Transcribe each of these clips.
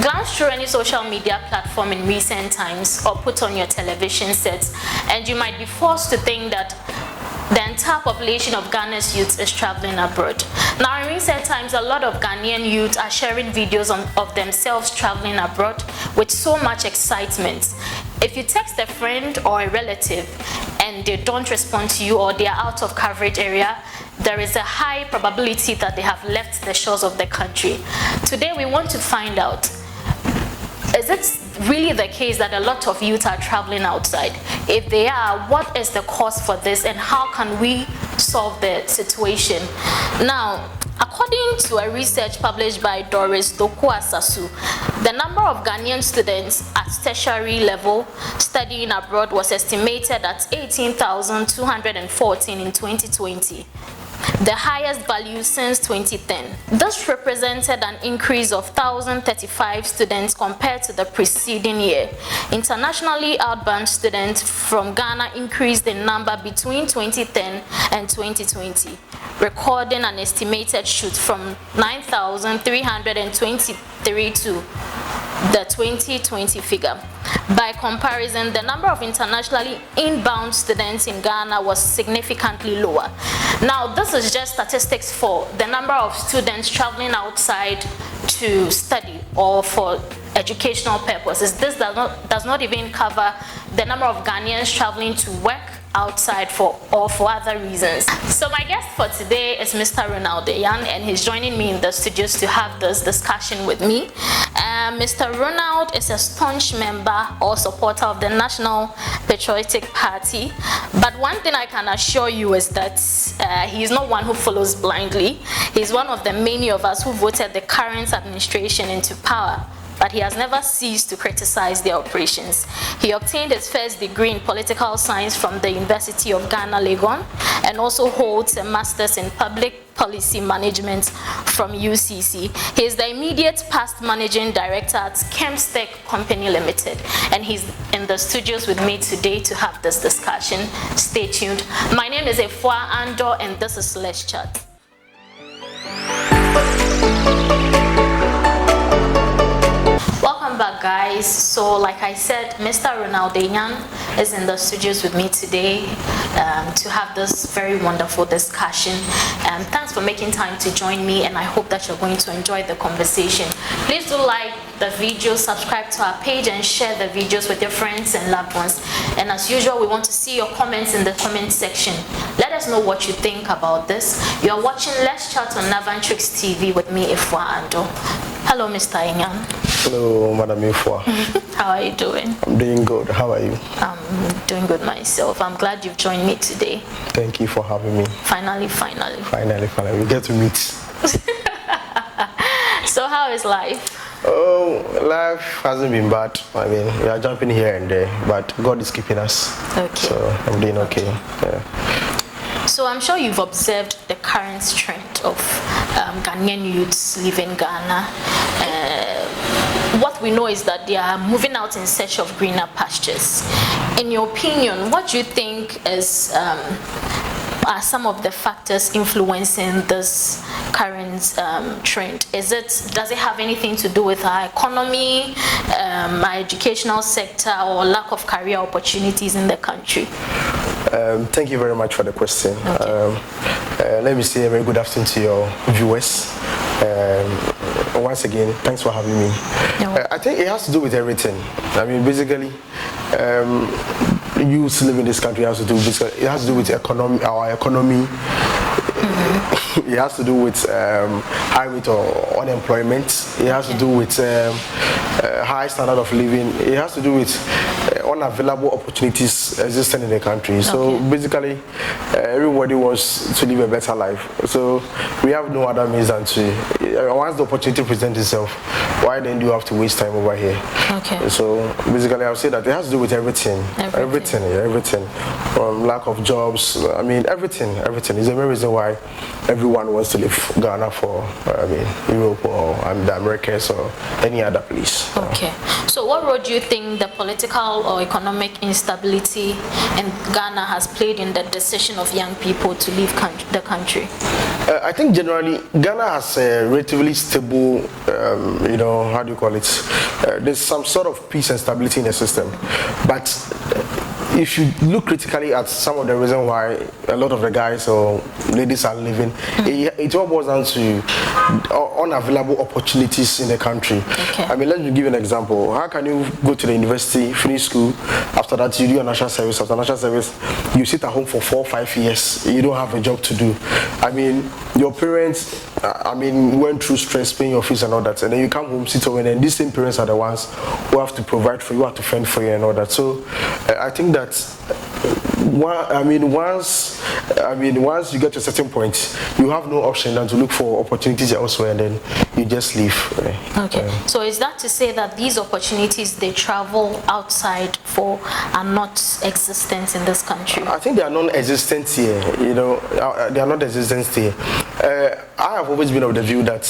Glance through any social media platform in recent times or put on your television sets, and you might be forced to think that the entire population of Ghana's youth is traveling abroad. Now, in recent times, a lot of Ghanaian youth are sharing videos of themselves traveling abroad with so much excitement. If you text a friend or a relative and they don't respond to you, or they are out of coverage area, there is a high probability that they have left the shores of the country. Today, we want to find out, is it really the case that a lot of youth are traveling outside? If they are, what is the cause for this, and how can we solve the situation? Now, according to a research published by Doris Dokuasasu, the number of Ghanaian students at tertiary level studying abroad was estimated at 18,214 in 2020. The highest value since 2010. This represented an increase of 1,035 students compared to the preceding year. Internationally outbound students from Ghana increased in number between 2010 and 2020, recording an estimated shoot from 9,323 to the 2020 figure. By comparison, the number of internationally inbound students in Ghana was significantly lower. Now, this is just statistics for the number of students traveling outside to study or for educational purposes. This does not even cover the number of Ghanaians traveling to work outside for other reasons. So my guest for today is Mr. Ronald Enyan, and he's joining me in the studios to have this discussion with me. Mr. Ronald is a staunch member or supporter of the National Patriotic Party, but one thing I can assure you is that he's not one who follows blindly. He's one of the many of us who voted the current administration into power, but he has never ceased to criticize their operations. He obtained his first degree in political science from the University of Ghana, Legon, and also holds a master's in public policy management from UCC. He is the immediate past managing director at Kempstech Company Limited, and he's in the studios with me today to have this discussion. Stay tuned. My name is Efua Ando, and this is Let's Chat. Welcome back, guys. So like I said, Mr. Ronald Enyan is in the studios with me today to have this very wonderful discussion. Thanks for making time to join me, and I hope that you're going to enjoy the conversation. Please do like the video, subscribe to our page, and share the videos with your friends and loved ones. And as usual, we want to see your comments in the comment section. Let us know what you think about this. You are watching Let's Chat on Navantrix TV with me, Efua Ando. Hello, Mr. Enyan. Hello, Madam Efua. How are you doing? I'm doing good. How are you? I'm doing good myself. I'm glad you've joined me today. Thank you for having me. Finally. We get to meet. So how is life? Oh, life hasn't been bad. I mean, we are jumping here and there, but God is keeping us. Okay. So I'm doing okay. Yeah. So I'm sure you've observed the current trend of Ghanaian youths leaving Ghana. What we know is that they are moving out in search of greener pastures. In your opinion, what do you think are some of the factors influencing this current trend? Does it have anything to do with our economy, our educational sector, or lack of career opportunities in the country? Thank you very much for the question. Okay. Let me say a very good afternoon to your viewers. Once again, thanks for having me. I think it has to do with everything. I mean, basically, youth live in this country has to do with economy, our economy. It has to do with high rate of unemployment. It has to do with high standard of living. It has to do with unavailable opportunities existing in the country. So basically, everybody wants to live a better life. So we have no other means than to, once the opportunity presents itself, why then do you have to waste time over here? Okay. So basically, I would say that it has to do with everything. Everything. From lack of jobs. I mean, everything is the main reason why everyone wants to leave Ghana for, Europe or the Americas or any other place. Okay. So what role do you think the political or economic instability in Ghana has played in the decision of young people to leave the country? I think generally Ghana has a relatively stable, how do you call it? There's some sort of peace and stability in the system, but if you look critically at some of the reasons why a lot of the guys or ladies are leaving, it all boils down to unavailable opportunities in the country. Okay. I mean, let me give you an example. How can you go to the university, finish school, after that you do a national service, after national service you sit at home for 4 or 5 years, you don't have a job to do. I mean, your parents, went through stress paying your fees and all that, and then you come home, sit home, and then these same parents are the ones who have to provide for you, have to fend for you and all that. So I think that once you get to a certain point, you have no option than to look for opportunities elsewhere, and then you just leave. Okay. So is that to say that these opportunities they travel outside for are not existent in this country? I think they are non-existent here. They are not existent here. I have always been of the view that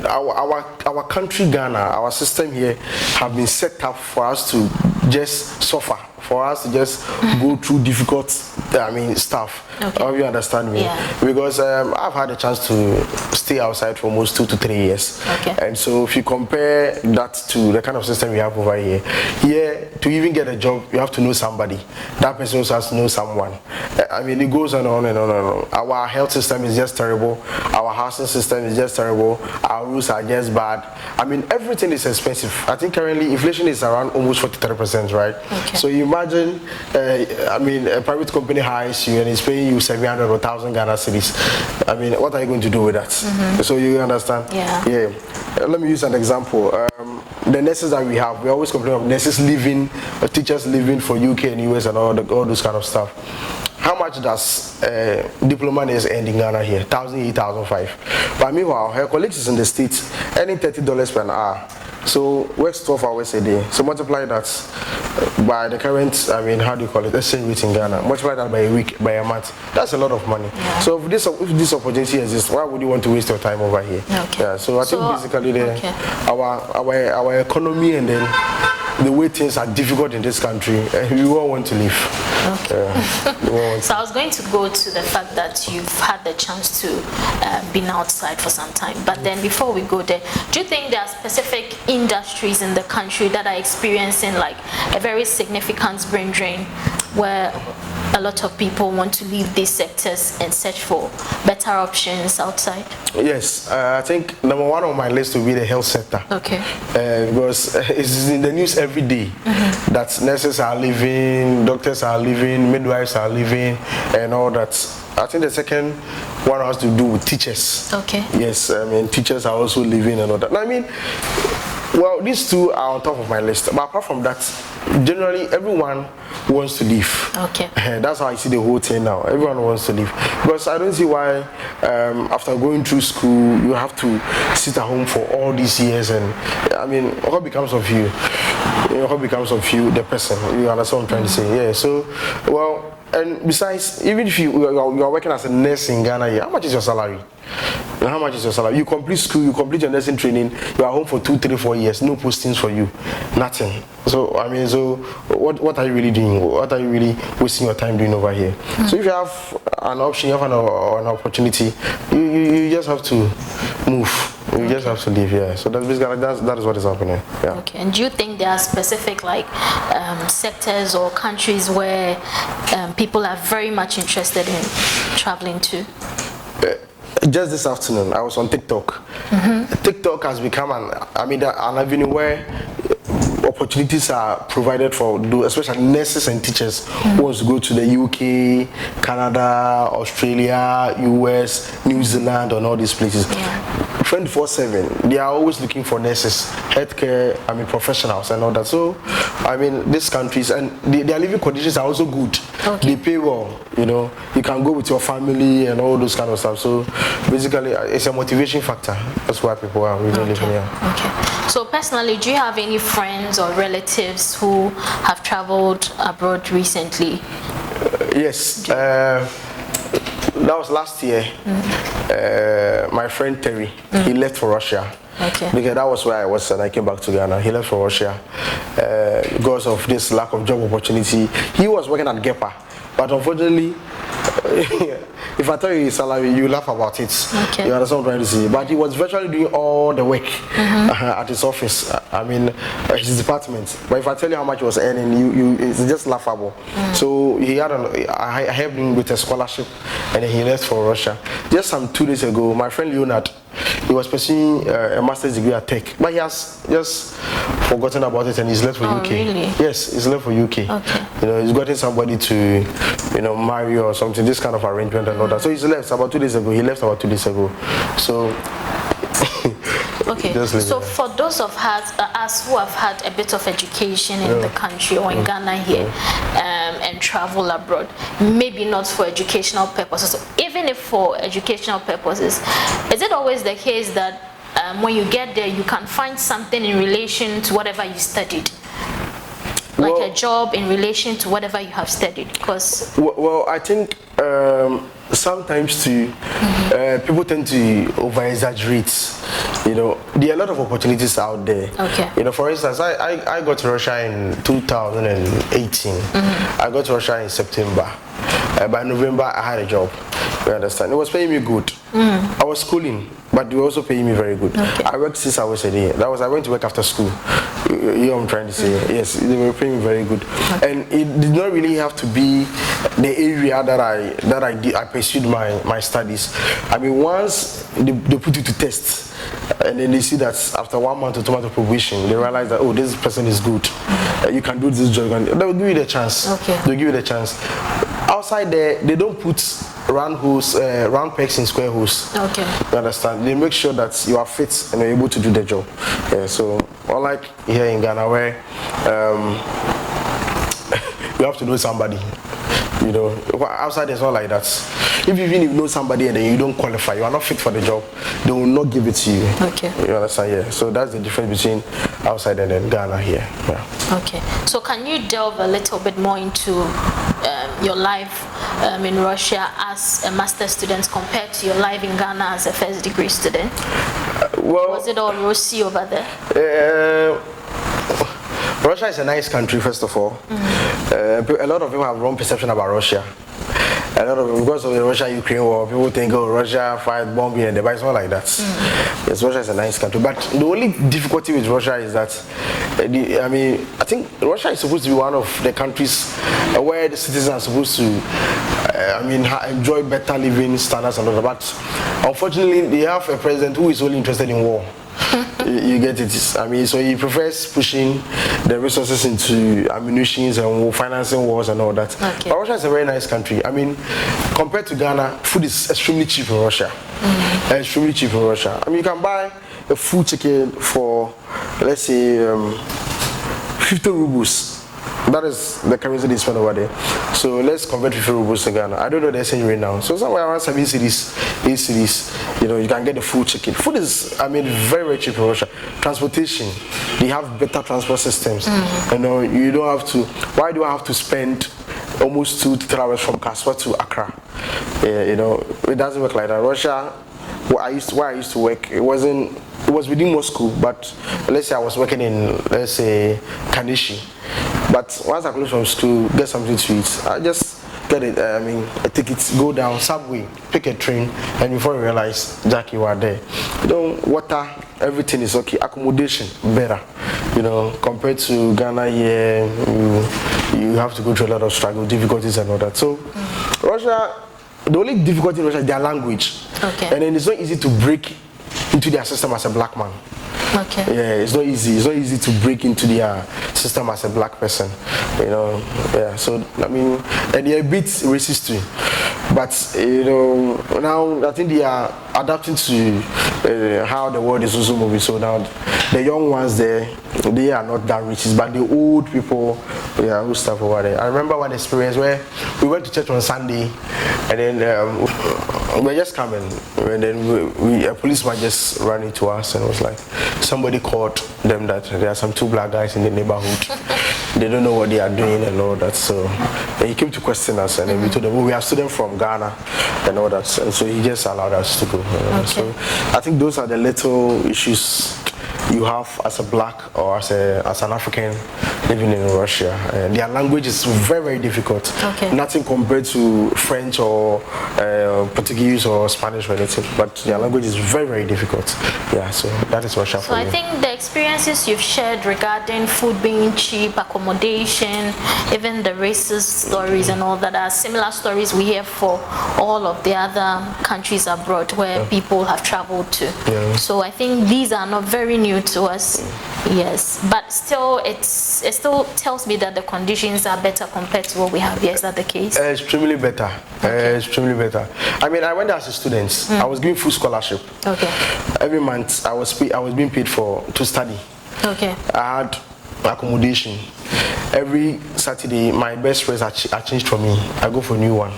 our country, Ghana, our system here, have been set up for us to just suffer, for us to just go through difficult stuff. Okay. Hope you understand me? Yeah. Because I've had a chance to stay outside for almost 2 to 3 years. Okay. And so if you compare that to the kind of system we have over here, to even get a job, you have to know somebody. That person also has to know someone. It goes on and on and on and on. Our health system is just terrible. Our housing system is just terrible. Our rules are just bad. Everything is expensive. I think currently inflation is around almost 43%, right? Okay. So you imagine, a private company hires you and is paying you 700 or 1,000 Ghana cedis. What are you going to do with that? So you understand? Yeah. Let me use an example. The nurses that we have, we always complain of nurses leaving, teachers leaving for UK and US and all those kind of stuff. How much does diploma nurse earn in Ghana here? 1,000, 8,500. But meanwhile, her colleagues is in the States earning $30 per hour. So works 12 hours a day. So multiply that by the current, exchange rate in Ghana. Multiply that by a week, by a month. That's a lot of money. Yeah. So if this opportunity exists, why would you want to waste your time over here? Okay. Yeah. So I think basically our economy and then the way things are difficult in this country, we all want to leave. Okay. So I was going to go to the fact that you've had the chance to been outside for some time. But then before we go there, do you think there are specific industries in the country that are experiencing like a very significant brain drain, where a lot of people want to leave these sectors and search for better options outside? Yes, I think number one on my list will be the health sector. Okay. Because it's in the news every day that nurses are leaving, doctors are leaving, midwives are leaving, and all that. I think the second one has to do with teachers. Okay. Yes, teachers are also leaving and all that. Well, these two are on top of my list. But apart from that, generally everyone wants to leave. Okay. That's how I see the whole thing now. Everyone wants to leave. Because I don't see why after going through school, you have to sit at home for all these years. And what becomes of you? What becomes of you, the person? You understand what I'm trying to say? Yeah. So, well, and besides, even if you are working as a nurse in Ghana here, how much is your salary? And how much is your salary? You complete school, you complete your nursing training, you are home for 2, 3, 4 years, no postings for you, nothing. So what are you really doing? What are you really wasting your time doing over here? So if you have an option, you have an opportunity, you just have to move. You just have to leave. Yeah. So that's basically that is what is happening. Yeah. Okay. And do you think there are specific sectors or countries where people are very much interested in traveling to? Just this afternoon, I was on TikTok. TikTok has become an avenue where opportunities are provided for, especially nurses and teachers who wants to go to the UK, Canada, Australia, US, New Zealand, and all these places. 24/7, they are always looking for nurses, healthcare, professionals and all that. So, these countries and their living conditions are also good. Okay. They pay well, you can go with your family and all those kind of stuff. So, basically, it's a motivation factor. That's why people are really living here. Okay. So, personally, do you have any friends or relatives who have traveled abroad recently? Yes. That was last year. My friend Terry, he left for Russia. Okay. Because that was where I was and I came back to Ghana. He left for Russia because of this lack of job opportunity. He was working at GEPA, but unfortunately, if I tell you his salary, you laugh about it. Okay. You understand what I'm trying to say? But he was virtually doing all the work at his office. I mean, his department. But if I tell you how much he was earning, it's just laughable. So he had I helped him with a scholarship, and then he left for Russia. Just some 2 days ago, my friend Leonard, he was pursuing a master's degree at Tech, but he has just forgotten about it and he's left for UK. Really? Yes, he's left for UK. Okay. You know, he's gotten somebody to, marry or something, this kind of arrangement and all that. So he's left about 2 days ago. He left about 2 days ago. So okay. So for those of us who have had a bit of education in the country or in Ghana here, and travel abroad, maybe not for educational purposes, even if for educational purposes, is it always the case that when you get there you can find something in relation to whatever you studied? Like a job in relation to whatever you have studied? Because I think sometimes too, people tend to over-exaggerate. There are a lot of opportunities out there. Okay. For instance, I got to Russia in 2018. I got to Russia in September. By November, I had a job. You understand? It was paying me good. I was schooling, but they were also paying me very good. Okay. I worked 6 hours a day. I went to work after school. You know what I'm trying to say? Yes, they were paying me very good. Okay. And it did not really have to be the area that I pursued my studies. I mean, once they put you to test, and then they see that after 1 month or 2 months of probation, they realize that, oh, this person is good. You can do this job. They will give you the chance. Okay. They'll give you the chance. Outside there, they don't put round pegs in square holes. Okay. You understand? They make sure that you are fit and you're able to do the job. Yeah, so unlike here in Ghana where you have to know somebody. Outside it's not like that. If you even know somebody and then you don't qualify, you are not fit for the job, they will not give it to you. Okay. You understand? Yeah. So that's the difference between outside and then Ghana here. Yeah. Okay. So can you delve a little bit more into your life in Russia as a master's student compared to your life in Ghana as a first degree student? Was it all rosy over there? Russia is a nice country, first of all. A lot of people have wrong perception about Russia. A lot of because of the Russia-Ukraine war, people think, oh, Russia fight bombing and but it's not like that. Yes, Russia is a nice country, but the only difficulty with Russia is that, I think Russia is supposed to be one of the countries where the citizens are supposed to, enjoy better living standards and all that. But unfortunately, they have a president who is only interested in war. You get it. So he prefers pushing the resources into ammunitions and financing wars and all that. Okay. But Russia is a very nice country. Compared to Ghana, food is extremely cheap in Russia. Extremely cheap in Russia. You can buy a full chicken for, let's say, 50 rubles. That is the currency they spend over there. So let's convert 50 rubles to Ghana. I don't know the exchange rate now. So somewhere around 7 cities, 8 cities, you can get the full chicken. Food is, very, very cheap in Russia. Transportation, they have better transport systems. You don't have to. Why do I have to spend almost 2 to 3 hours from Kaswa to Accra? It doesn't work like that. Russia, where I used to work, it was within Moscow, but let's say I was working in, let's say, Kanishi. But once I close from school, get something to eat, I just get it, a ticket, go down, subway, pick a train, and before you realize, Jack, you are there. Water, everything is okay, accommodation, better. Compared to Ghana here, you have to go through a lot of struggle, difficulties and all that. So, Russia, the only difficulty in Russia is their language. Okay. And then it's not easy to break into their system as a black man. Okay. Yeah, it's not easy. It's not easy to break into their system as a black person. Yeah. So and they're a bit racist too. But now I think they are adapting to how the world is also moving. So now the young ones there, they are not that racist, but the old people, who stuff over there. I remember one experience where we went to church on Sunday, and then we were just coming, and then a policeman just ran into us and was like, somebody called them that there are some 2 black guys in the neighborhood. They don't know what they are doing and all that. So he came to question us, and then we told him, we are students from Ghana and all that. And so he just allowed us to go. Okay. So I think those are the little issues you have as a black or as an African living in Russia. Their language is very, very difficult. Okay. Nothing compared to French or Portuguese or Spanish or anything, but their language is very, very difficult. Yeah, so that is Russia for So I me. think the experiences you've shared regarding food being cheap, accommodation, even the racist stories and all that are similar stories we hear for all of the other countries abroad where people have traveled to. Yeah. So I think these are not very new to us. Yes, but still it still tells me that the conditions are better compared to what we have here. Is that the case? Extremely better. Extremely better. I mean, I went there as a student. I was given full scholarship. Okay. Every month I was being paid to study. Okay. I had accommodation. Every Saturday, my best friends are changed for me. I go for a new one.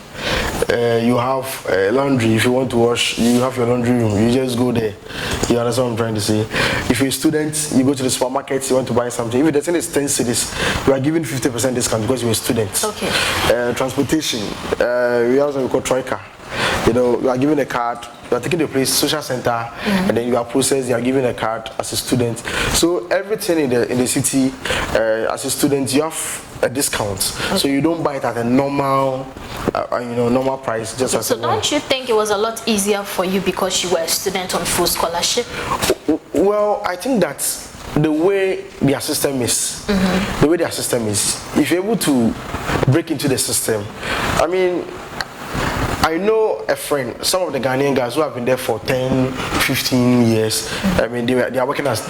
You have laundry. If you want to wash, you have your laundry room. You just go there. You understand what I'm trying to say? If you're a student, you go to the supermarket, you want to buy something. If the thing is 10 cedis, you are given 50% discount because you're a student. Okay. Transportation. We have what we call Troika. You know, you are given a card. You are taking the place, social center, and then you are processed. You are given a card as a student. So everything in the city, as a student, you have a discount. Okay. So you don't buy it at a normal, normal price. Just as so don't you think it was a lot easier for you because you were a student on full scholarship? Well, I think that the way their system is, if you're able to break into the system, I mean, I know a friend, some of the Ghanaian guys who have been there for 10, 15 years. I mean, they are working as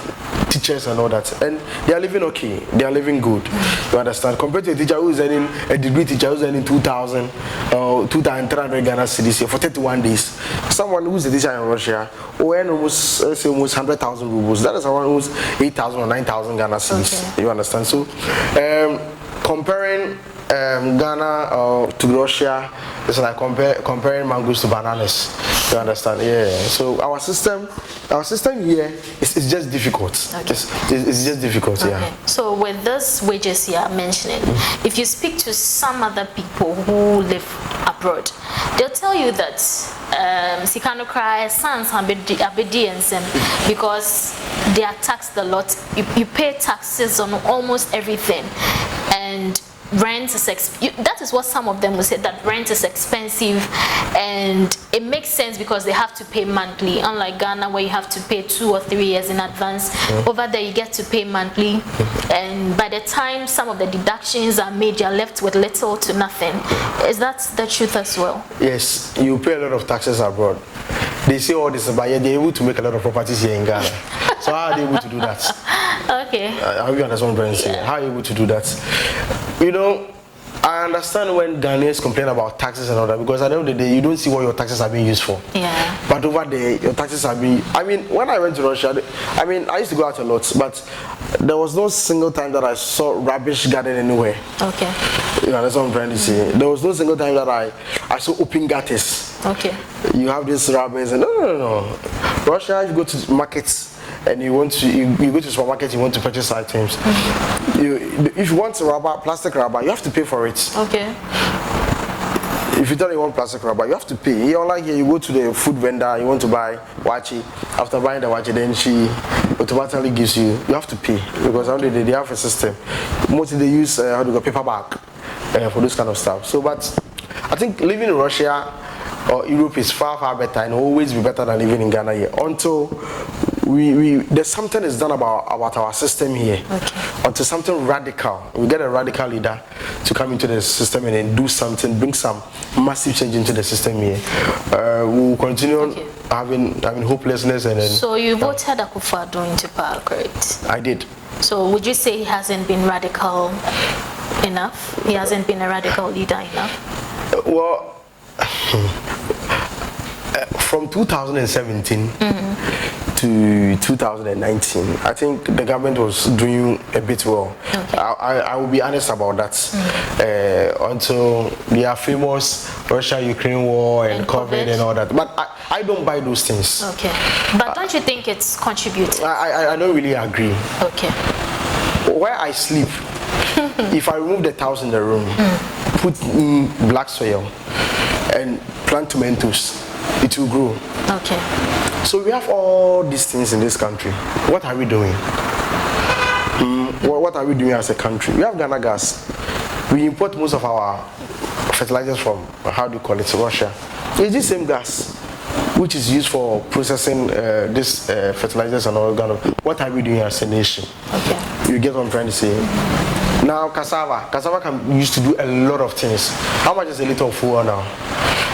teachers and all that, and they are living okay. They are living good. You understand? Compared to a teacher who is earning, a degree teacher who's earning 2,000 or 2,300 Ghana cedis for 31 days. Someone who's a teacher in Russia who earn almost 100,000 rubles. That is someone who's 8,000 or 9,000 Ghana cedis. Okay. You understand? So, comparing Ghana to Russia, it's like comparing mangoes to bananas. You understand? Yeah. So our system here is just difficult. Okay. It's just difficult. Okay. Yeah. So with those wages you are mentioning, if you speak to some other people who live abroad, they'll tell you that Sikano cry sans obedience because they are taxed a lot. You pay taxes on almost everything, and rent is that is what some of them will say, that rent is expensive, and it makes sense because they have to pay monthly, unlike Ghana where you have to pay 2 or 3 years in advance. Over there you get to pay monthly, and by the time some of the deductions are made, you're left with little to nothing. Is that the truth as well? Yes, you pay a lot of taxes abroad. They say all this, but yet they're able to make a lot of properties here in Ghana. So how are they able to do that? Okay. I hope you understand what I'm saying. How are you able to do that? You know, I understand when Ghanaians complain about taxes and all that, because at the end of the day, you don't see what your taxes are being used for. Yeah. But over there, your taxes are being... I mean, when I went to Russia, I mean, I used to go out a lot, but there was no single time that I saw rubbish garden anywhere. Okay. You know, that's what I'm trying to say. There was no single time that I saw open gutters. Okay. You have these rubbish and no. Russia, if you go to markets, and you go to the supermarket, you want to purchase items. If you want plastic rubber, you have to pay for it. Okay. If you tell you want plastic rubber, you have to pay. You're like you go to the food vendor, you want to buy wachi. After buying the wachi, then she automatically gives you have to pay, because they have a system. Mostly they use paper bag for this kind of stuff. So, but I think living in Russia or Europe is far better, and always be better than living in Ghana here. Until there's something is done about our system here. Okay. Until something radical, we get a radical leader to come into the system and then do something, bring some massive change into the system here. We'll continue having hopelessness and then. So you voted Akufo-Addo into power, correct? I did. So would you say he hasn't been radical enough? He hasn't been a radical leader enough? Well, from 2017 to 2019, I think the government was doing a bit well. Okay. I will be honest about that. Until the famous Russia-Ukraine war and COVID and all that. But I don't buy those things. Okay. But don't you think it's contributing? I don't really agree. Okay. Where I sleep, if I remove the tiles in the room, put in black soil and plant tomatoes, it will grow. Okay. So we have all these things in this country. What are we doing? What are we doing as a country? We have Ghana gas. We import most of our fertilizers from, how do you call it, Russia. It's the same gas which is used for processing this fertilizers and all kind of. What are we doing as a nation? Okay. You get what I'm trying to say? Now cassava can used to do a lot of things. How much is a liter of fuel now?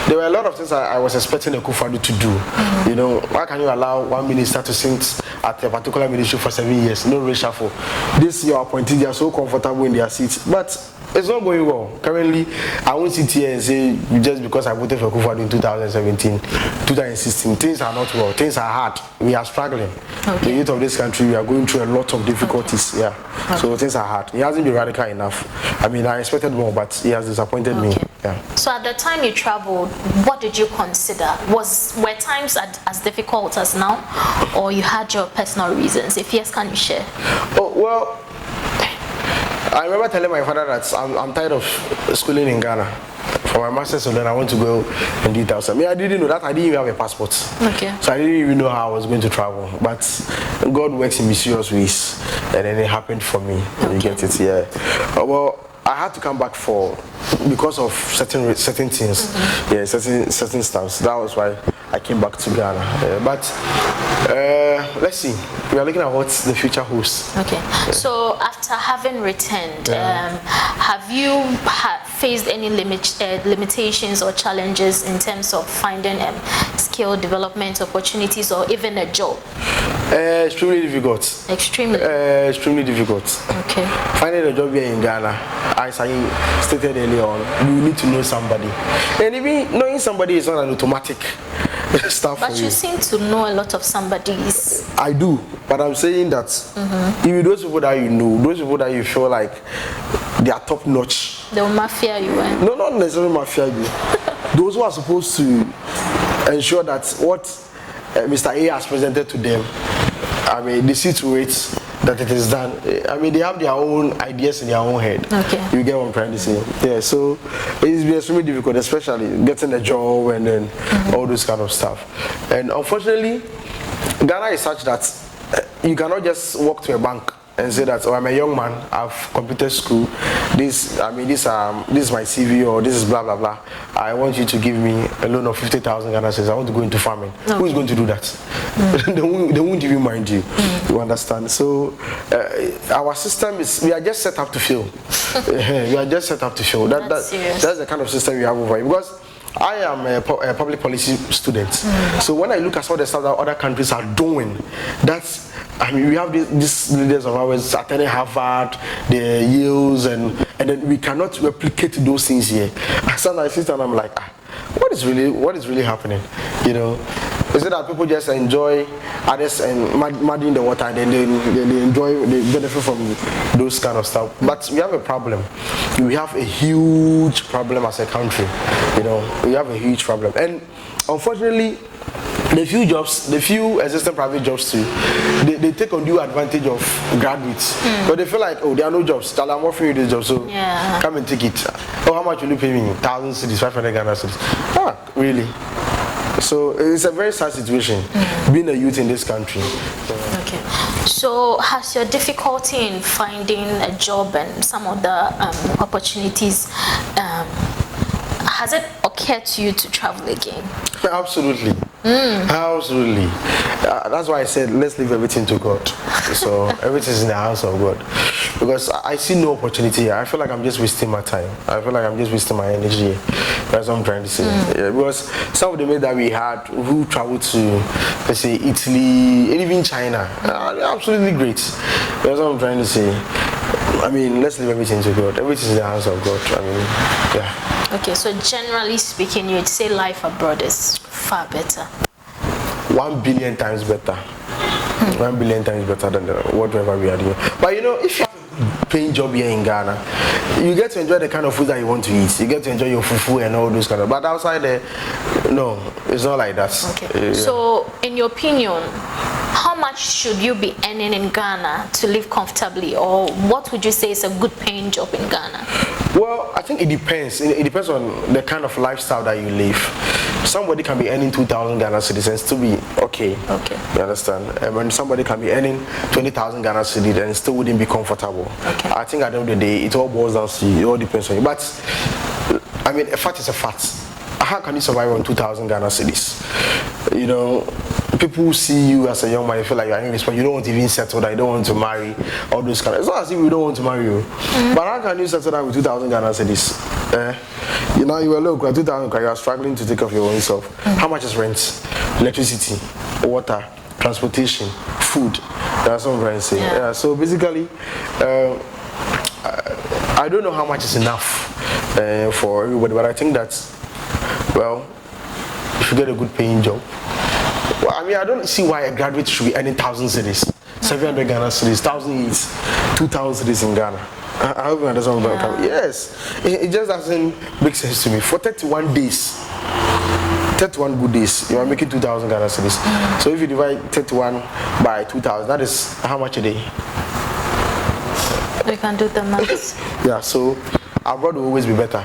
There were a lot of things I was expecting the Akufo-Addo to do. You know, why can you allow one minister to sit at a particular ministry for 7 years? No reshuffle. This your appointees, they are so comfortable in their seats, but it's not going well. Currently, I won't sit here and say just because I voted for Akufo-Addo in 2017, 2016, things are not well. Things are hard. We are struggling. Okay. The youth of this country, we are going through a lot of difficulties. Okay. Yeah. Okay. So things are hard. He hasn't been radical enough. I mean, I expected more, but he has disappointed me. Yeah. So at the time you traveled, what did you consider? Were times as difficult as now, or you had your personal reasons? If yes, can you share? Oh well, I remember telling my father that I'm tired of schooling in Ghana. For my master's, so then I want to go and do it outside. I mean, I didn't know that. I didn't even have a passport. Okay. So I didn't even know how I was going to travel. But God works in mysterious ways, and then it happened for me. Okay. You get it? Yeah. Well, I had to come back because of certain things. Yeah, certain stuff. That was why I came back to Ghana. But let's see. We are looking at what the future holds. Okay. Yeah. So after having returned, have you faced any limitations or challenges in terms of finding skill development opportunities or even a job? Extremely difficult. Extremely difficult. Okay. Finding a job here in Ghana, as I stated earlier on, you need to know somebody. And even knowing somebody is not an automatic stuff. But you seem to know a lot of somebody's. I do, but I'm saying that even those people that you know, those people that you feel like they are top notch, they will mafia you. No, not necessarily mafia you. Those who are supposed to ensure that what Mr. A has presented to them, I mean, they see to it that it is done. I mean, they have their own ideas in their own head. Okay. You get what I'm trying to say? Yeah, so it's been extremely difficult, especially getting a job and then all this kind of stuff. And unfortunately, Ghana is such that you cannot just walk to a bank and say that, oh, I'm a young man, I've completed school, this is my CV, or this is blah blah blah. I want you to give me a loan of 50,000 Ghana cedis. I want to go into farming. Okay. Who is going to do that? They won't even mind you. You understand? So our system is, we are just set up to fail. We are just set up to fail. That's the kind of system we have over here. Because I am a public policy student, so when I look at all the stuff that other countries are doing, that's, I mean, we have these leaders of ours attending Harvard, the Yales, and then we cannot replicate those things here. I sit and I'm like, what is really happening? You know, is it that people just enjoy others and muddying the water, and then they benefit from those kind of stuff? But we have a problem. We have a huge problem as a country. You know, we have a huge problem, and unfortunately, the few existing private jobs too, they take undue advantage of graduates. But they feel like, oh, there are no jobs. I'm offering you this job, so come and take it. Oh, how much will you pay me? 1,000 cedis, 500 Ghana cedis. Ah, really? So it's a very sad situation being a youth in this country. Okay. So has your difficulty in finding a job and some of the opportunities, has it occurred to you to travel again? Absolutely. Absolutely. That's why I said let's leave everything to God. So everything is in the hands of God, because I see no opportunity here. I feel like I'm just wasting my time. I feel like I'm just wasting my energy. That's what I'm trying to say. Yeah, because some of the men that we had who traveled to, let's say, Italy and even China, are absolutely great. That's what I'm trying to say. I mean, let's leave everything to God. Everything is in the hands of God. I mean, yeah. Okay, so generally speaking, you'd say life abroad is far better. 1 billion times better. 1 billion times better than whatever we are doing. But you know, if you have a paying job here in Ghana, you get to enjoy the kind of food that you want to eat. You get to enjoy your fufu and all those kind of. But outside there, no, it's not like that. Okay. So, in your opinion, how much should you be earning in Ghana to live comfortably, or what would you say is a good paying job in Ghana? Well, I think it depends. It depends on the kind of lifestyle that you live. somebody can be earning 2,000 Ghana cedis and still be okay. Okay. You understand? And somebody can be earning 20,000 Ghana cedis and still wouldn't be comfortable. Okay. I think at the end of the day, it all boils down to you. It all depends on you. But I mean, a fact is a fact. How can you survive on 2,000 Ghana cedis? You know, people see you as a young man, you feel like you're irresponsible, you don't want to even settle that, you don't want to marry, all those kind of. It's not as if we don't want to marry you. But how can you settle that with 2,000 Ghana cedis? You know, you are low, 2,000, you are struggling to take care of your own self. How much is rent, electricity, water, transportation, food? That's what I'm trying to say. Yeah, so basically, I don't know how much is enough for everybody, but I think that, well, if you get a good paying job, well, I mean, I don't see why a graduate should be earning 1,000 cedis, 700 Ghana cedis, 1,000 each, 2,000 cedis in Ghana. I hope you understand what I'm talking about. Yes, it just doesn't make sense to me. For 31 days, 31 good days, you are making 2,000 Ghana cedis. So if you divide 31 by 2,000, that is how much a day? We can do the maths. Yeah, so abroad will always be better.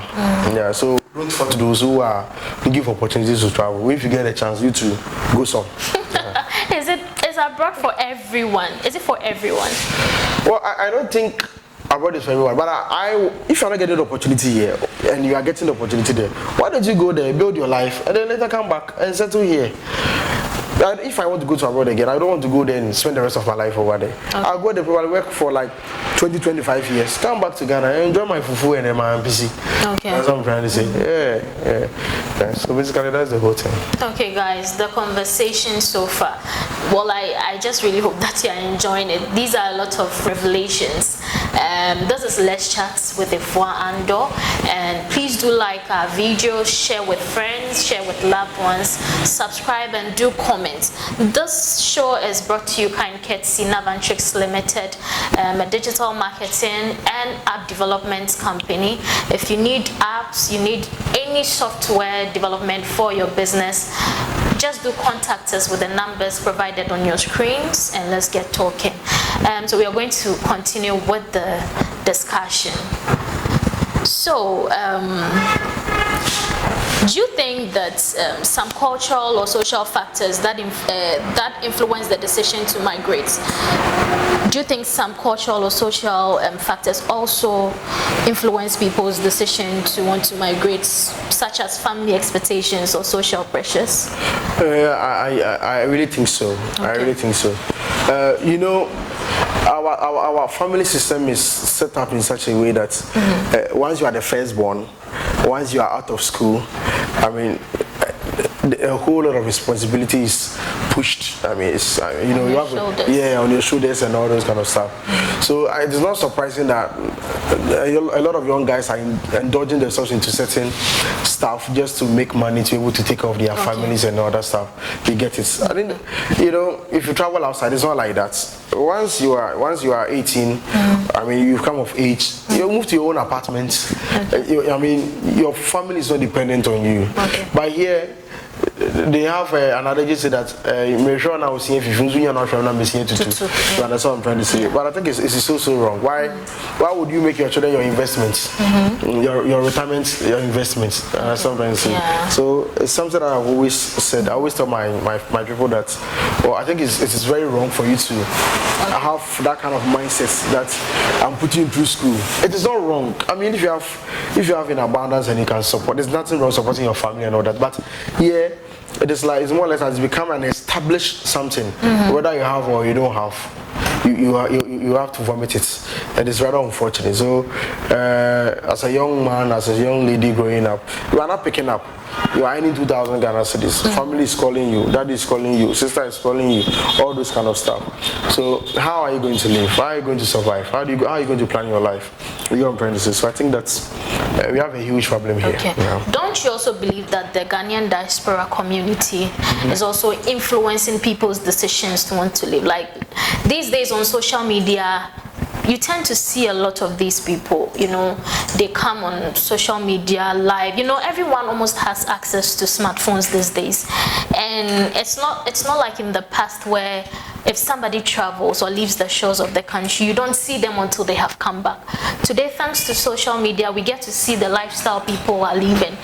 Yeah, so don't fall to those who are looking for opportunities to travel. If you get a chance, you to go some. Is abroad for everyone? Is it for everyone? Well, I don't think abroad is for everyone. But if you're not getting the opportunity here and you are getting the opportunity there, why don't you go there, build your life, and then later come back and settle here? And if I want to go to abroad again, I don't want to go there and spend the rest of my life over there. Okay. I'll go there, probably work for like 20-25 years, come back to Ghana and enjoy my fufu and my MPC. Okay. That's what I'm trying to say. Yeah. So basically, that's the whole thing. Okay, guys, the conversation so far. Well, I just really hope that you're enjoying it. These are a lot of revelations. This is Let's Chat with Efua Ando. And please do like our videos, share with friends, share with loved ones, subscribe and do comment. This show is brought to you kind courtesy Navantrix Limited, a digital marketing and app development company. If you need apps, you need any software development for your business, just do contact us with the numbers provided on your screens and let's get talking. So we are going to continue with the discussion. So do you think that some cultural or social factors that influence the decision to migrate, do you think some cultural or social factors also influence people's decision to want to migrate, such as family expectations or social pressures? I really think so. Okay. I really think so. You know, our family system is set up in such a way that once you are the firstborn, once you are out of school, I mean, a whole lot of responsibility is pushed. I mean, it's you know, you have on your shoulders and all those kind of stuff. So it's not surprising that a lot of young guys are indulging themselves into certain stuff just to make money to be able to take care of their families and all that stuff. You get it? I think, you know, if you travel outside, it's not like that. Once you are 18, I mean, you come of age, you move to your own apartment. I mean, your family is not dependent on you. But here, they have another just say that make sure now see if you're not sure I'm seeing to that's what I'm trying to say. But I think it's so wrong. Why would you make your children your investments, your retirement, your investments? That's what I'm trying to say. So it's something that I've always said. I always tell my people that, well, I think it's very wrong for you to have that kind of mindset that I'm putting you through school. It is not wrong. I mean, if you have in abundance and you can support, there's nothing wrong supporting your family and all that. But yeah, it's more or less has become an established something, whether you have or you don't have. You have to vomit it. It is rather unfortunate. So, as a young man, as a young lady growing up, you are not picking up. You are earning 2,000 Ghana cedis. Family is calling you, daddy is calling you, sister is calling you, all those kind of stuff. So, how are you going to live? How are you going to survive? How are you going to plan your life? You know what I'm trying to say. So, I think that's we have a huge problem here. Okay. Yeah. Don't you also believe that the Ghanaian diaspora community is also influencing people's decisions to want to live? Like these days on social media, you tend to see a lot of these people, you know, they come on social media live, you know, everyone almost has access to smartphones these days. And it's not like in the past where if somebody travels or leaves the shores of the country, you don't see them until they have come back. Today, thanks to social media, we get to see the lifestyle people are living.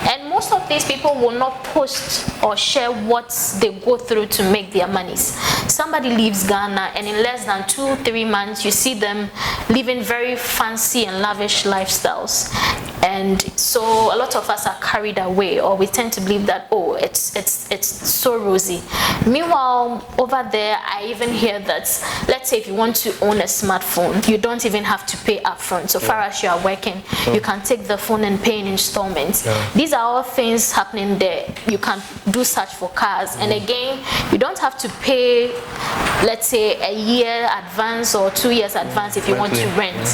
And most of these people will not post or share what they go through to make their monies. Somebody leaves Ghana and in less than 2-3 months you see them living very fancy and lavish lifestyles. And so a lot of us are carried away, or we tend to believe that, oh, it's so rosy. Meanwhile, over there, I even hear that, let's say if you want to own a smartphone, you don't even have to pay upfront. So far as you are working, you can take the phone and pay in installments. These are all things happening there. You can do such for cars. And again, you don't have to pay, let's say, a year advance or 2 years advance if you want to rent.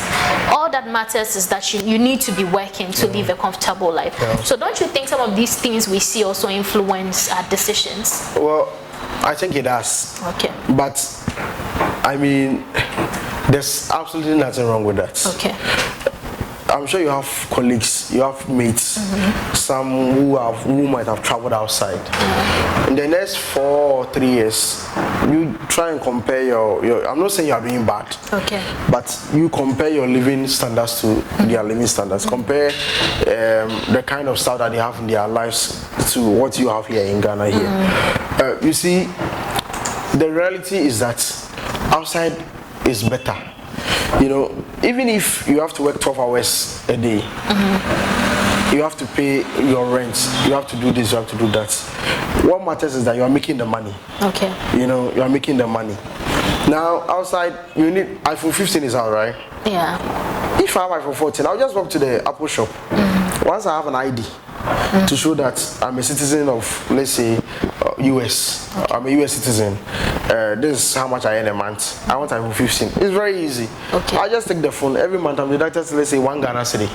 All that matters is that you need to be working to live a comfortable life. So don't you think some of these things we see also influence our decisions? Well, I think it does. Okay. But I mean, there's absolutely nothing wrong with that. Okay. I'm sure you have colleagues, you have mates, some who might have traveled outside. In the next 4 or 3 years, you try and compare your I'm not saying you are doing bad, but you compare your living standards to their living standards. Compare the kind of stuff that they have in their lives to what you have here in Ghana here. You see, the reality is that outside is better. You know, even if you have to work 12 hours a day, you have to pay your rent, you have to do this, you have to do that. What matters is that you are making the money. Okay. You know, you are making the money. Now, outside, you need iPhone 15 is out, right? Yeah. If I have iPhone 14, I'll just walk to the Apple shop. Once I have an ID to show that I'm a citizen of, let's say, US. I'm a US citizen. This is how much I earn a month. I want iPhone 15. It's very easy. Okay. I just take the phone. Every month I'm deducted, let's say, 1 Ghana cedi.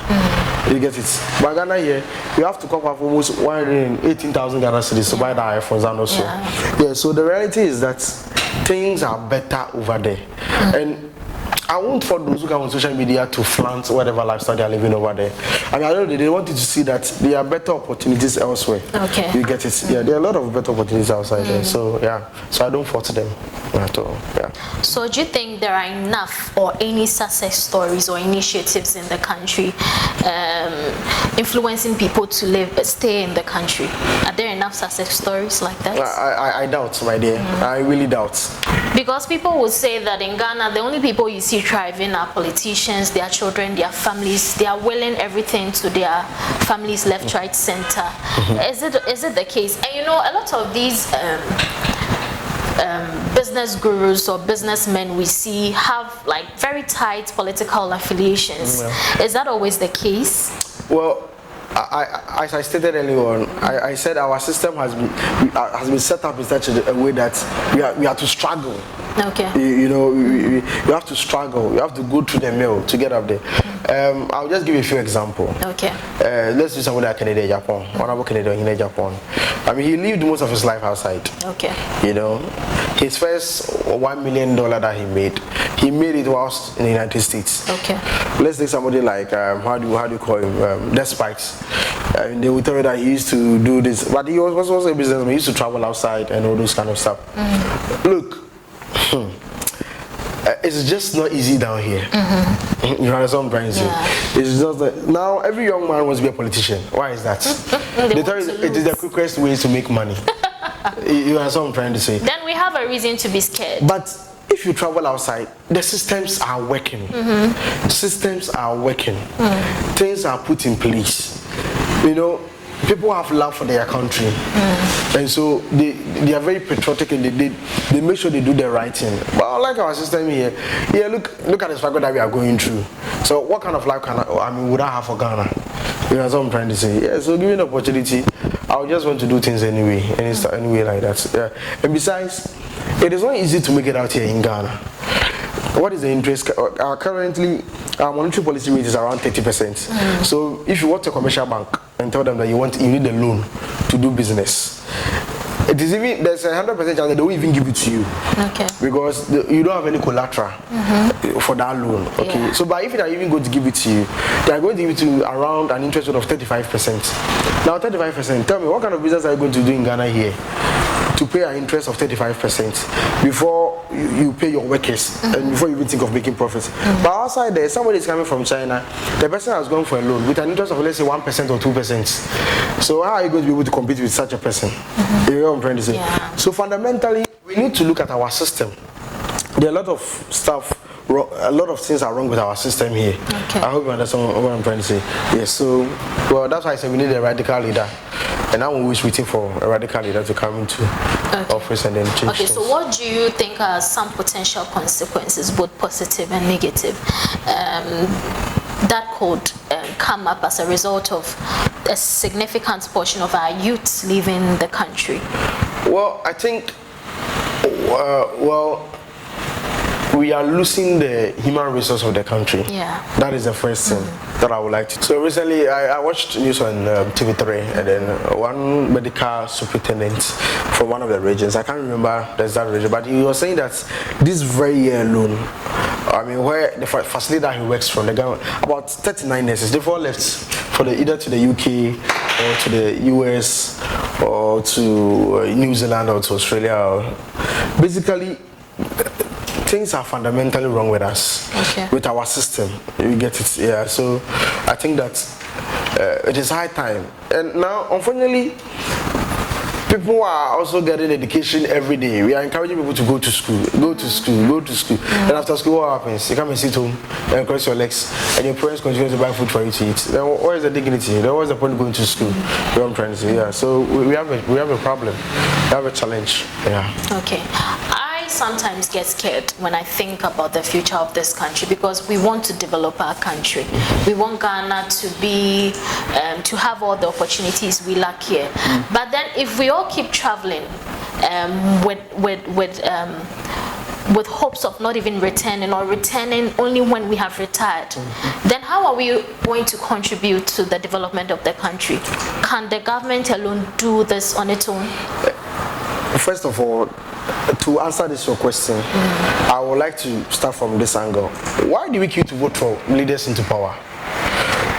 You get it. But Ghana here, you have to come up almost 118,000 Ghana cedis to buy the iPhones and also. Yeah, so the reality is that things are better over there. And I won't for those who come on social media to flaunt whatever lifestyle they are living over there. I mean, I know they want you to see that there are better opportunities elsewhere. Okay. You get it? Yeah, there are a lot of better opportunities outside there. So, yeah. So I don't fault them at all. Yeah. So do you think there are enough or any success stories or initiatives in the country influencing people to stay in the country? Are there enough success stories like that? I doubt, my dear. I really doubt. Because people will say that in Ghana, the only people you see thriving are politicians, their children, their families. They are willing everything to their families, left, right, center. Is it the case? And you know, a lot of these business gurus or businessmen we see have like very tight political affiliations. Is that always the case? Well, as I stated earlier on, I said our system has been set up in such a way that we have to struggle. Okay. You know, you have to struggle. You have to go through the mill to get up there. I'll just give you a few examples. Okay. Let's do somebody like Kennedy Japan. Honorable Kennedy in Japan. I mean, he lived most of his life outside. Okay. You know, his first $1 million that he made it whilst in the United States. Okay. Let's take somebody like how do you call him? Despite. They would tell you that he used to do this, but he was also a businessman. He used to travel outside and all those kind of stuff. Look, it's just not easy down here. You understand what I'm trying to say? It's just that now every young man wants to be a politician. Why is that? They tell you it is the quickest way to make money. You understand what I'm trying to say? Then we have a reason to be scared. But if you travel outside, the systems are working. Systems are working. Things are put in place. You know, people have love for their country, and so they are very patriotic, and they make sure they do the right thing. But like our system here, look at the struggle that we are going through. So what kind of life would I have for Ghana? You know what I'm trying to say? Yeah. So given the opportunity, I would just want to do things anyway, anyway like that. Yeah. And besides, it is not easy to make it out here in Ghana. What is the interest? Currently, our monetary policy rate is around 30%. So if you want a commercial bank and tell them that you need a loan to do business, it is even there's a 100% chance they don't even give it to you. Okay. Because you don't have any collateral for that loan. Okay. Yeah. So, but if they are even going to give it to you, they are going to give it to you around an interest rate of 35%. Now, 35%. Tell me, what kind of business are you going to do in Ghana here to pay an interest of 35% before you pay your workers and before you even think of making profits. But outside there, somebody is coming from China, the person has gone for a loan with an interest of, let's say, 1% or 2%. So how are you going to be able to compete with such a person? You know what I'm trying to say? Yeah. So fundamentally, we need to look at our system. There are a lot of stuff, a lot of things are wrong with our system here. Okay. I hope you understand what I'm trying to say. Yes, so, well, that's why I said we need a radical leader. And now we're waiting for a radical leader to come into office and then change Okay, things. so what do you think are some potential consequences, both positive and negative, that could come up as a result of a significant portion of our youths leaving the country? Well, I think, we are losing the human resource of the country. Yeah. That is the first thing that I would like to. So recently, I watched news on TV3, and then one medical superintendent from one of the regions, I can't remember the exact region, but he was saying that this very year alone, I mean, where the facility that he works from, the government, about 39 nurses, they've all left for either to the UK or to the US or to New Zealand or to Australia. Basically, things are fundamentally wrong with us, with our system. You get it? Yeah. So I think that it is high time. And now, unfortunately, people are also getting education every day. We are encouraging people to go to school, go to school, go to school. And after school, what happens? You come and sit home and cross your legs, and your parents continue to buy food for you to eat. Then what is the dignity? Then what is the point of going to school? What I'm trying to say. Yeah. So we have a problem. We have a challenge. Yeah. Okay. I sometimes get scared when I think about the future of this country, because we want to develop our country. We want Ghana to be, to have all the opportunities we lack here. But then if we all keep traveling with hopes of not even returning, or returning only when we have retired, then how are we going to contribute to the development of the country? Can the government alone do this on its own? First of all, to answer this your question, I would like to start from this angle. Why do we keep to vote for leaders into power?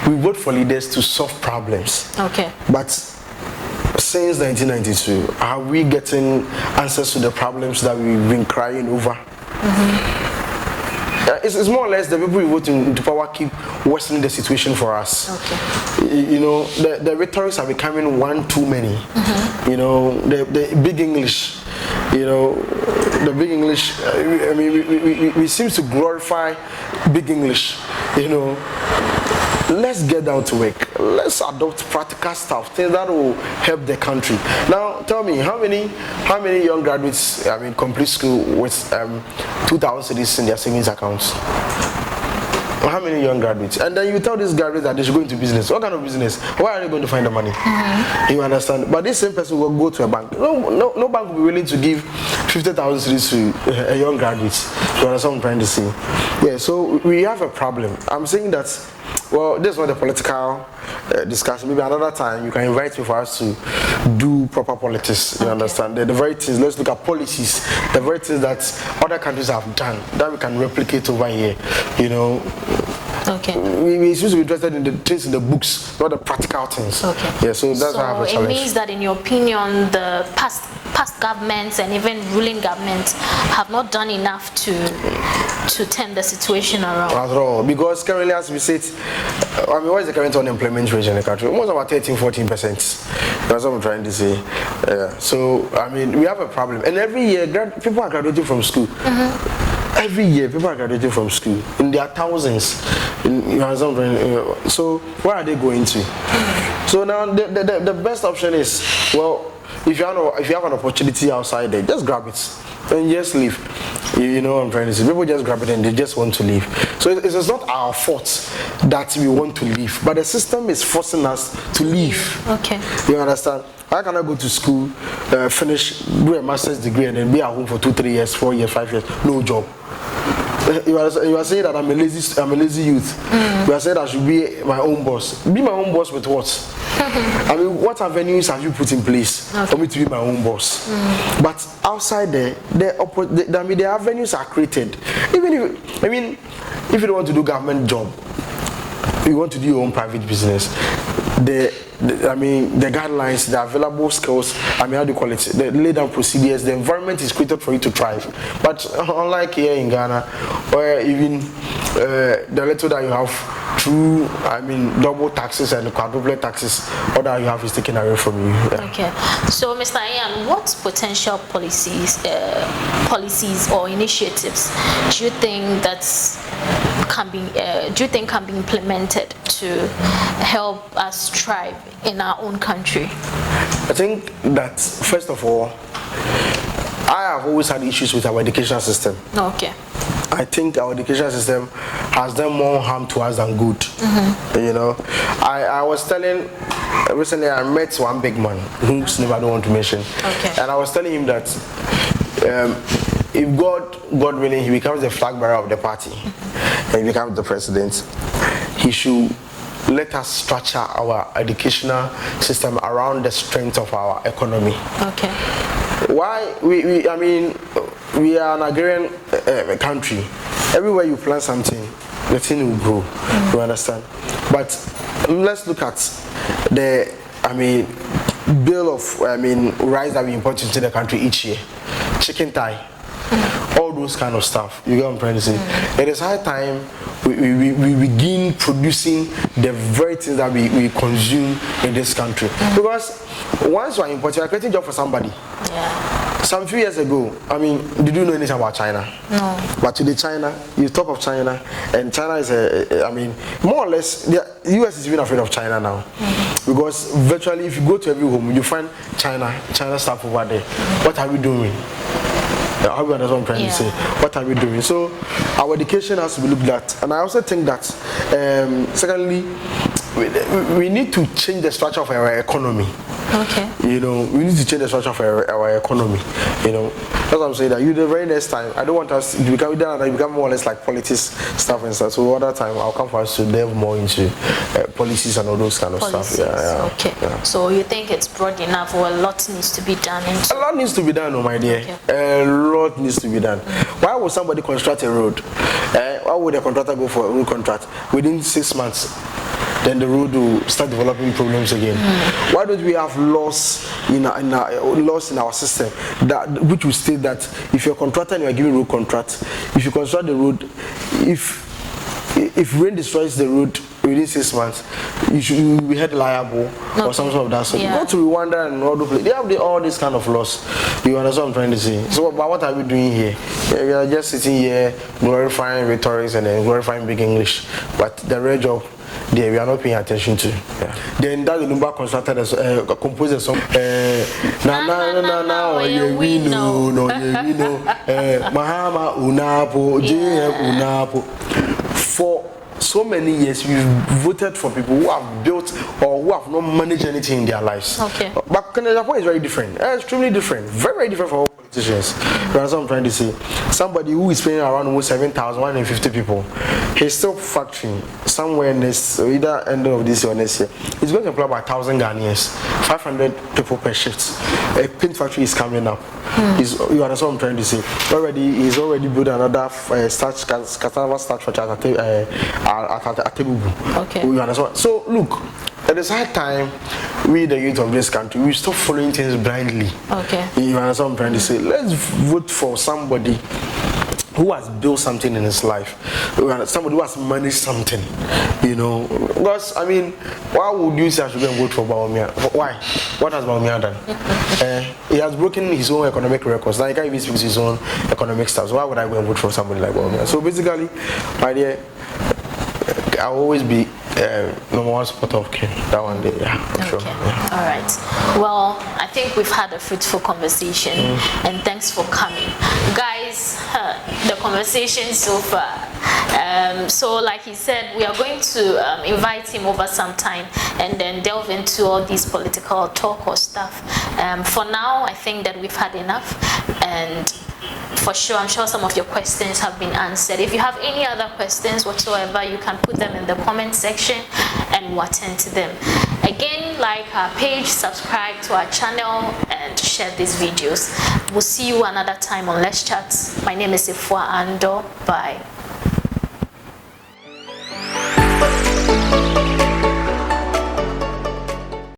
We vote for leaders to solve problems. Okay. But since 1992, are we getting answers to the problems that we've been crying over? It's more or less the people we vote into power keep worsening the situation for us. Okay. You know, the rhetorics are becoming one too many. You know, the big English. You know, the big English. I mean, we seem to glorify big English. You know, let's get down to work. Let's adopt practical stuff, things that will help the country. Now, tell me, how many young graduates, I mean, complete school with 2,000 cedis in their savings accounts? How many young graduates? And then you tell these graduates that they should go into business. What kind of business? Where are they going to find the money? You understand? But this same person will go to a bank. No bank will be willing to give 50,000 cedis to a young graduate. You understand what I'm trying to say? Yeah, so we have a problem. I'm saying that, well, this is not a political discussion. Maybe another time you can invite me for us to do proper politics. You understand? The very things, let's look at policies, the very things that other countries have done that we can replicate over here. You know. Okay. We used to be interested in the things in the books, not the practical things. Okay. Yeah, so that's why I have a challenge. It means that, in your opinion, the past governments and even ruling governments have not done enough to turn the situation around. Not at all, because currently, as we said, I mean, what is the current unemployment rate in the country? Almost about 13-14%. That's what I'm trying to say. So, I mean, we have a problem, and every year people are graduating from school. Every year, people are graduating from school in their thousands. So, where are they going to? So now, the best option is, well, if you have an opportunity outside there, just grab it and just leave. You know what I'm trying to say? People just grab it and they just want to leave. So it's not our fault that we want to leave, but the system is forcing us to leave. Okay. You understand? How can I go to school, finish, do a master's degree, and then be at home for 2, 3 years, 4 years, 5 years, no job? You are saying that I'm a lazy youth. You are saying I should be my own boss. Be my own boss with what? I mean, what avenues have you put in place for me to be my own boss? But outside there, the avenues are created. Even if you don't want to do government job, you want to do your own private business. the guidelines, the available skills, how do you call it, the laid down procedures, the environment is created for you to thrive. But unlike here in Ghana, where even the little that you have through, double taxes and quadruple taxes, all that you have is taken away from you. Yeah. Okay. So, Mr. Enyan, what potential policies or initiatives do you think can be implemented to help us thrive in our own country? I think that first of all, I have always had issues with our education system. Okay. I think our education system has done more harm to us than good. You know, I was telling recently, I met one big man whose name I don't want to mention, and I was telling him that if God willing, he becomes the flag bearer of the party and he becomes the president, he should let us structure our educational system around the strength of our economy. Okay. Why we are an agrarian country. Everywhere you plant something, the thing will grow. You understand? But let's look at the bill of rice that we import into the country each year, chicken thigh, all those kind of stuff. You get what I'm trying to say? It is high time we begin producing the very things that we consume in this country. Because once you are importing, you are creating job for somebody. Yeah. Some few years ago, did you know anything about China? No. But today China, you talk of China, and China is more or less, the US is even afraid of China now. Because virtually if you go to every home, you find China stuff over there. What are we doing? I hope you understand what I'm trying to say. What are we doing? So our education has to be looked at. And I also think that, secondly, we need to change the structure of our economy. Okay. You know, we need to change the structure of our economy. You know, that's what I'm saying. That the very next time, I don't want us to become more or less like politics stuff and stuff. So other time, I'll come for us to delve more into policies and all those kind of stuff. Yeah. Okay. Yeah. So you think it's broad enough, or a lot needs to be done? A lot needs to be done, my dear. Okay. A lot needs to be done. Why would somebody construct a road? Why would a contractor go for a road contract within 6 months? Then the road will start developing problems again. Why don't we have laws in our system which will state that if you're a contractor and you are giving road contract, if you construct the road, if rain destroys the road within 6 months, you will be held liable or something of that. So go to Rwanda and all the places. They have all these kind of laws. You understand what I'm trying to say? So, but what are we doing here? We are just sitting here glorifying rhetorics and then glorifying big English. But the real job, we are not paying attention to. Then that the Lumba constructed composed a song. We know. Mahama Unapo, JM Unapo. For so many years, we've voted for people who have built or who have not managed anything in their lives. Okay. But Canada is very different, extremely different, very, very different for all politicians. That's what I'm trying to say. Somebody who is paying around almost 7,150 people, he's still factoring somewhere next, either end of this year or next year. He's going to employ about 1,000 Ghanaians, 500 people per shift. A paint factory is coming up. You understand what I'm trying to say? He's already built another cassava starch factory at Tebubu. Okay. You understand? So look, at the same time, we the youth of this country, we stop following things blindly. Okay. You understand what I'm trying to say? Let's vote for somebody who has built something in his life, somebody who has managed something, you know. Because, why would you say I should go and vote for Bawumia? Why? What has Bawumia done? He has broken his own economic records. Now he can't even speak his own economic stuff. So why would I go and vote for somebody like Bawumia? So basically, my dear, I'll always be number one supporter of Ken. That one day, sure. Yeah. All right. Well, I think we've had a fruitful conversation, and thanks for coming, guys. The conversation so far. So, like he said, we are going to invite him over sometime and then delve into all these political talk or stuff. For now, I think that we've had enough, and for sure, I'm sure some of your questions have been answered. If you have any other questions whatsoever, you can put them in the comment section and we'll attend to them. Again, like our page, subscribe to our channel, and share these videos. We'll see you another time on Let's Chat. My name is Ifua Ando. Bye.